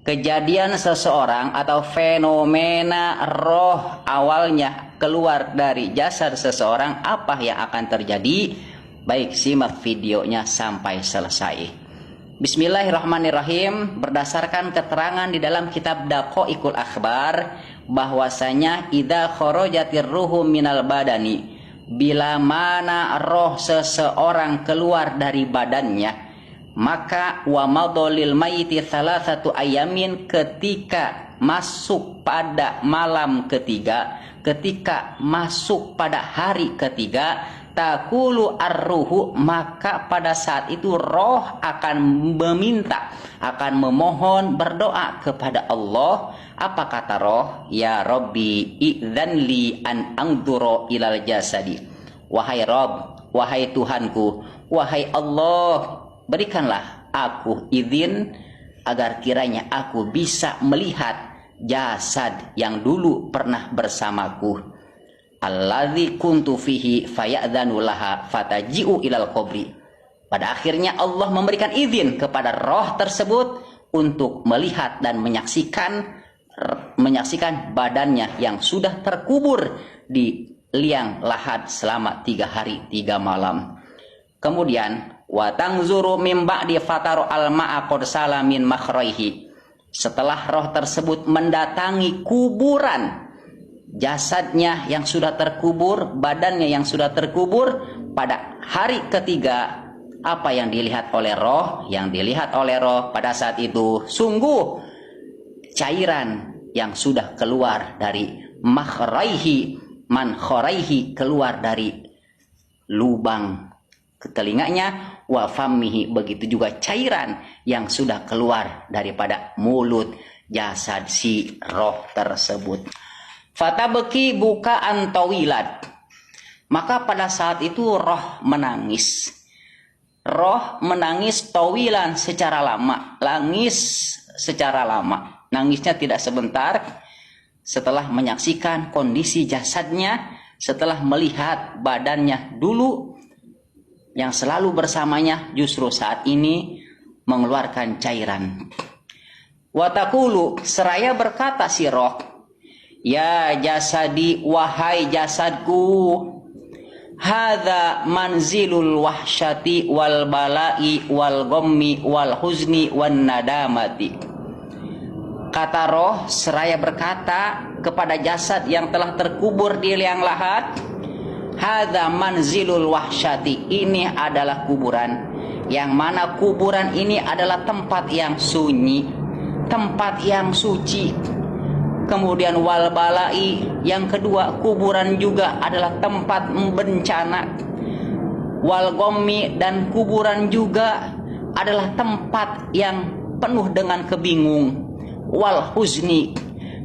kejadian seseorang atau fenomena roh awalnya keluar dari jasad seseorang, apa yang akan terjadi? Baik, simak videonya sampai selesai. Bismillahirrahmanirrahim. Berdasarkan keterangan di dalam kitab Daqaiqul Akhbar bahwasanya idza kharajatir ruhu minal badani, bila mana roh seseorang keluar dari badannya, maka wa madolil mayiti salasatu ayamin, ketika masuk pada malam ketiga, ketika masuk pada hari ketiga, takulu arruhu, maka pada saat itu roh akan meminta, akan memohon, berdoa kepada Allah. Apa kata roh? Ya Rabbi idzanli an angduro ilal jasadi. Wahai Rabb, wahai Tuhanku, wahai Allah, berikanlah aku izin agar kiranya aku bisa melihat jasad yang dulu pernah bersamaku. Alladzi kuntu fihi fayadzanu laha fataji'u ilal qabri. Pada akhirnya Allah memberikan izin kepada roh tersebut untuk melihat dan menyaksikan badannya yang sudah terkubur di liang lahat selama 3 hari 3 malam. Kemudian watangzuru mim ba'di fataru al-ma'a qad salamin makhraihi. Setelah roh tersebut mendatangi kuburan, jasadnya yang sudah terkubur, badannya yang sudah terkubur, pada hari ketiga, apa yang dilihat oleh roh? Yang dilihat oleh roh pada saat itu sungguh cairan yang sudah keluar dari makhraihi, mankhoraihi, keluar dari lubang ke telinganya, wa fammihi, begitu juga cairan yang sudah keluar daripada mulut jasad si roh tersebut. Fatabki bukaan tawilat, maka pada saat itu roh menangis. Roh menangis tawilan, secara lama, nangisnya tidak sebentar. Setelah menyaksikan kondisi jasadnya, setelah melihat badannya dulu yang selalu bersamanya, justru saat ini mengeluarkan cairan. Watakulu, seraya berkata si roh, ya jasadi, wahai jasadku, hadza manzilul wahsyati wal balai wal ghammi wal huzni wan nadamati. Kata roh seraya berkata kepada jasad yang telah terkubur di liang lahat, hadza manzilul wahsyati, ini adalah kuburan, yang mana kuburan ini adalah tempat yang sunyi, tempat yang suci. Kemudian wal balai, yang kedua, kuburan juga adalah tempat bencana. Wal ghammi, dan kuburan juga adalah tempat yang penuh dengan kebingungan. Wal huzni,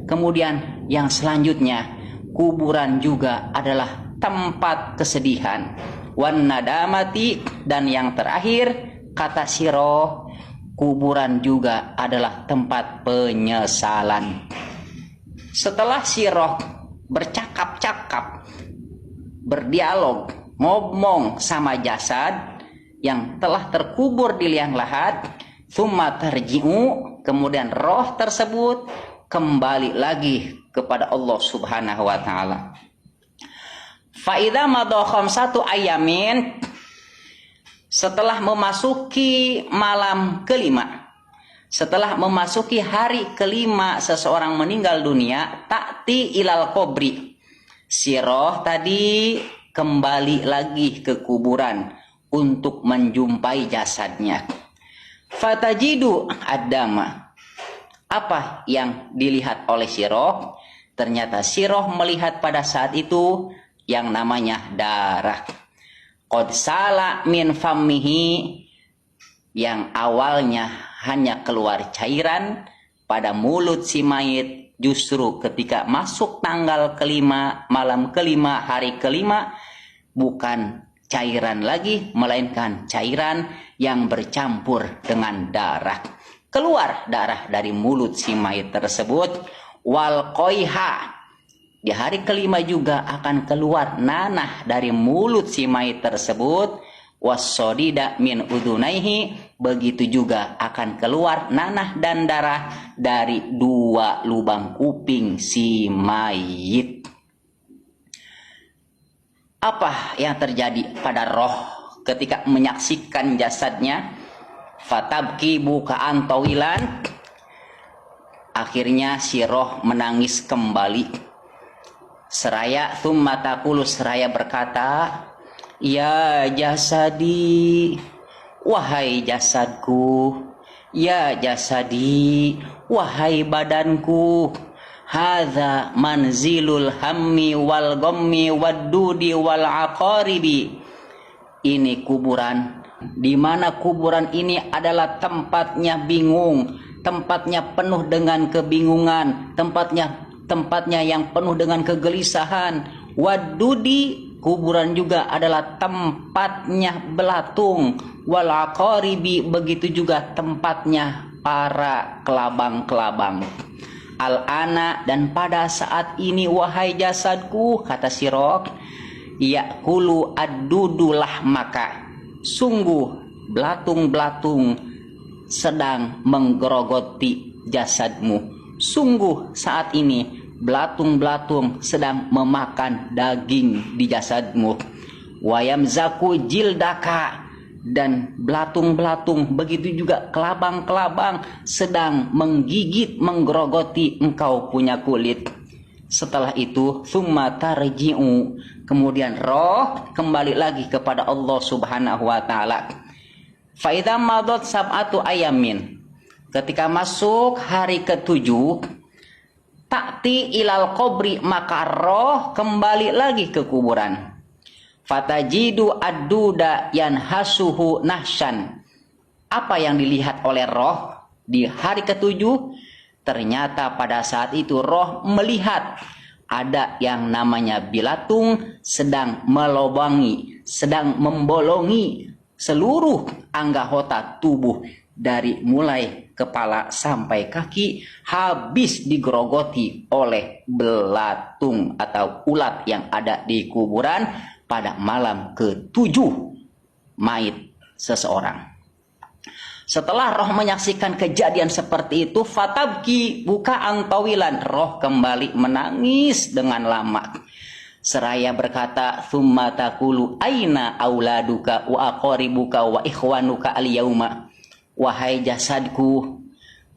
kemudian yang selanjutnya, kuburan juga adalah tempat kesedihan. Wan nadamati, dan yang terakhir, kata si roh, kuburan juga adalah tempat penyesalan. Setelah si roh bercakap-cakap, berdialog, ngomong sama jasad yang telah terkubur di liang lahat, tsumma tarji'u, kemudian roh tersebut kembali lagi kepada Allah Subhanahu wa taala. Fa idza madha khamsatu ayamin, setelah memasuki malam kelima, setelah memasuki hari kelima seseorang meninggal dunia, ta'ti ilal qabri, si roh tadi kembali lagi ke kuburan untuk menjumpai jasadnya. Fatajidu adama, apa yang dilihat oleh si roh? Ternyata si roh melihat pada saat itu yang namanya darah. Qad sala min fammihi, yang awalnya hanya keluar cairan pada mulut si mayit, justru ketika masuk tanggal kelima, malam kelima, hari kelima, bukan cairan lagi, melainkan cairan yang bercampur dengan darah. Keluar darah dari mulut si mayit tersebut. Wal qoiha, di hari kelima juga akan keluar nanah dari mulut si mayit tersebut. Wassodida min udunaihi, begitu juga akan keluar nanah dan darah dari 2 lubang kuping si mayit. Apa yang terjadi pada roh ketika menyaksikan jasadnya? Fatabki bukaan tawilan. Akhirnya si roh menangis kembali. Seraya thumma taqulu, seraya berkata, ya jasadi, wahai jasadku, ya jasadi, wahai badanku, hadza manzilul hammi wal ghammi waddudi wal aqaribi. Ini kuburan, di mana kuburan ini adalah tempatnya bingung, tempatnya penuh dengan kebingungan, tempatnya yang penuh dengan kegelisahan. Waddudi, kuburan juga adalah tempatnya belatung. Wal aqaribi, begitu juga tempatnya para kelabang-kelabang. Al-ana, dan pada saat ini wahai jasadku, kata si roh, yakulu ad-dudulah, maka sungguh belatung-belatung sedang menggerogoti jasadmu. Sungguh saat ini belatung-belatung sedang memakan daging di jasadmu. Wayamzaku jildaka, dan belatung-belatung begitu juga kelabang-kelabang sedang menggigit, menggerogoti engkau punya kulit. Setelah itu thumma tarji'u, kemudian roh kembali lagi kepada Allah Subhanahu wa taala. Fa idza madat sab'atu ayamin, ketika masuk hari ke-7, ta'ti ilal qabri, maka roh kembali lagi ke kuburan. Fatajidu ad-duda yanhasuhu nahsyan. Apa yang dilihat oleh roh di hari ke-7? Ternyata pada saat itu roh melihat ada yang namanya bilatung sedang melobangi, sedang membolongi seluruh anggota tubuh dari mulai kepala sampai kaki, habis digerogoti oleh belatung atau ulat yang ada di kuburan pada malam ke-7 mayit seseorang. Setelah roh menyaksikan kejadian seperti itu, fatabki bukaan tawilan, roh kembali menangis dengan lama. Seraya berkata, thumma taqulu aina auladuka wa aqaribuka wa ikhwanuka al-yauma. Wahai jasadku,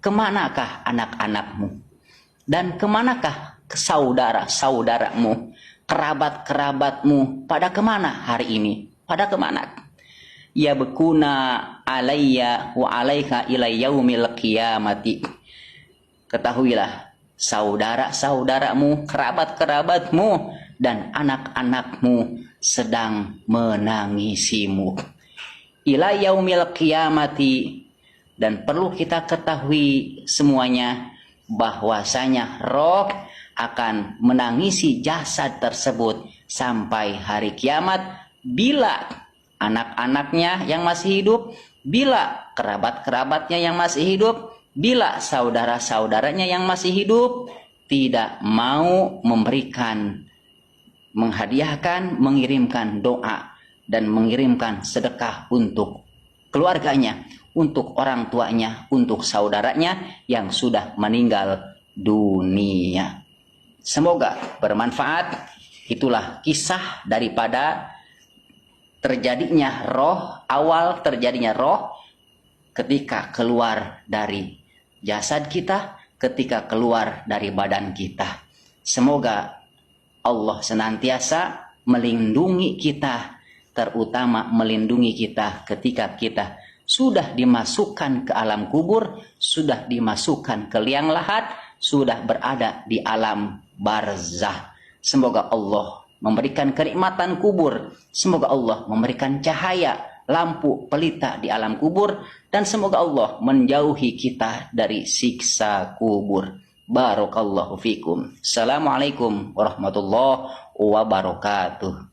kemanakah anak-anakmu? Dan kemanakah saudara-saudaramu? Kerabat-kerabatmu pada kemana hari ini? Pada kemana? Ya bekuna alayya wa alaika ila yaumil qiyamati. Ketahuilah, saudara-saudaramu, kerabat-kerabatmu, dan anak-anakmu sedang menangisimu. Ila yaumil qiyamati. Dan perlu kita ketahui semuanya bahwasanya roh akan menangisi jasad tersebut sampai hari kiamat, bila anak-anaknya yang masih hidup, bila kerabat-kerabatnya yang masih hidup, bila saudara-saudaranya yang masih hidup tidak mau memberikan, menghadiahkan, mengirimkan doa dan mengirimkan sedekah untuk keluarganya, untuk orang tuanya, untuk saudaranya yang sudah meninggal dunia. Semoga bermanfaat. Itulah kisah daripada terjadinya roh, awal terjadinya roh ketika keluar dari jasad kita, ketika keluar dari badan kita. Semoga Allah senantiasa melindungi kita, terutama melindungi kita ketika kita sudah dimasukkan ke alam kubur, sudah dimasukkan ke liang lahat, sudah berada di alam barzah. Semoga Allah memberikan kenikmatan kubur, semoga Allah memberikan cahaya, lampu pelita di alam kubur, dan semoga Allah menjauhi kita dari siksa kubur. Barakallahu fikum. Assalamualaikum warahmatullahi wabarakatuh.